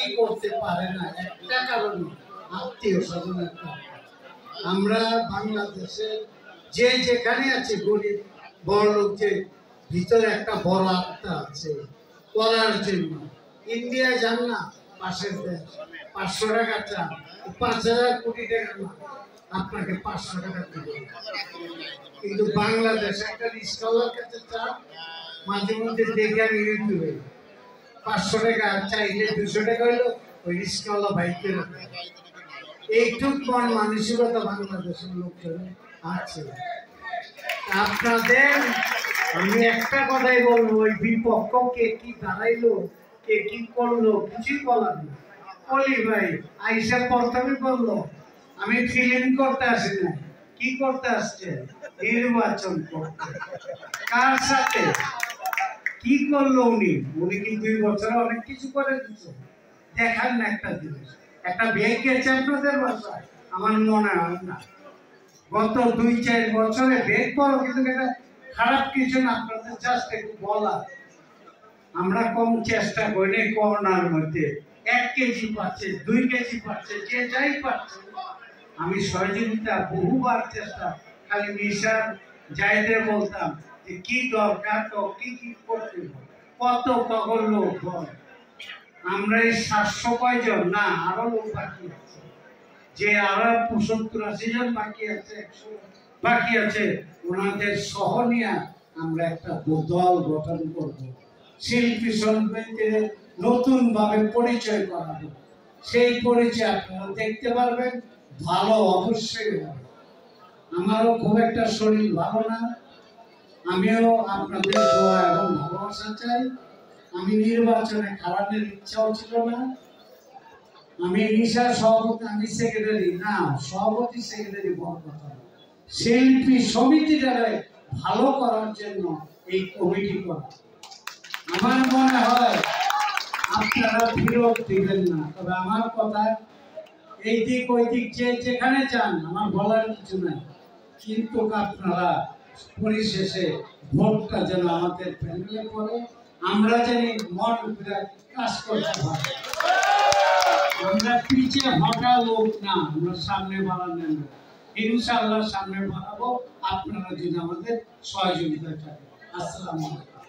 কি করতে পারে না একটা কারণে আত্মীয় স্বজনের কারণে। আমরা বাংলাদেশে যে যেখানে আছে গরিব বড় লোকের ভিতরে একটা বড় আত্মা আছে করার জন্য। ইন্ডিয়া যান না, পাশের দেশ, 500 টাকা চান, 5,000 কোটি টাকা না, আপনাকে 500 টাকা দিবে। কিন্তু বাংলাদেশ একটা রিস্কাওয়ালার কাছে চান, মাঝে মধ্যে দেখে নিয়ে দিবে 500 টাকা চাইলে 200 টাকা হইলো ওই রিস্কাওয়ালা বাইকে রাখে। এইটুক মন মানসিকতা বাংলাদেশের লোকজন আছে। আপনাদের আমি একটা কথাই বলবো, ওই বিপক্ষ কে কি দাঁড়াইলো, কে কি করলো, কিছুই বলার না। বলি ভাই আইসা প্রথমে বললো আমি ফিল্ম করতে আসি না, কি করতে আসছে? নির্বাচন করতে। কার সাথে কি করলো উনি? উনি কি 2 বছরে অনেক কিছু করে দিচ্ছে? দেখান না একটা জিনিস, একটা ব্যাগ গেছে আপনাদের বাসায়? আমার মনে হয় না। গত 2-4 বছরে ব্যাগ করো, কিন্তু এটা খারাপ কিছু না, আপনাদের জাস্ট একটু বলা। আমরা কম চেষ্টা করি করোনার মধ্যে 1 কেজি পাচ্ছে, 2 কেজি পাচ্ছে, যে যাই পাচ্ছে। আমি সহযোগিতা বহুবার চেষ্টা, খালি মিশার যাইতে বলতাম যে কি দরকার তো কি কি করতে হবে, কত তখন লোক হয়। আমরা এই 700 কয়জন না, আরো লোক বাকি আছে, যে আরো 70-80 জন বাকি আছে, 100 বাকি আছে, ওনাদের সহ নিয়ে আমরা একটা দল গঠন করব। শিল্পী সমিতির নতুন ভাবে পরিচয় করাবো। সেই পরিচয় আপনারা দেখতে পারবেন, ভালো অবশ্যই হবে। আমারও খুব একটা শরীর ভালো না, আমিও আপনাদের দোয়া এবং ভালোবাসা চাই। আমি নির্বাচনে খারাপের ইচ্ছাও ছিল না। আমি নিশার সভাপতি, আমি সেক্রেটারি না, সভাপতি সেক্রেটারি বড় কথা। শিল্পী সমিতিটারে ভালো করার জন্য এই কমিটি করা। আমার মনে হয় আপনারা ফিরত দিবেন না, তবে আমার কথা এই দিক ওই দিক যেখানে চান আমার বলার কিছু নাই, কিন্তু আপনারা পরিশেষে ভোটটা যেন আমাদের প্যানেলে পড়ে, আমরা জানি মন কাজ করতে পারি। আমরা পিছিয়ে হটা লোক না, আমরা সামনে বাড়ানোর লোক। ইনশাআল্লাহ সামনে বাড়াবো, আপনারা যদি আমাদের সহযোগিতা চান। আসসালামু আলাইকুম।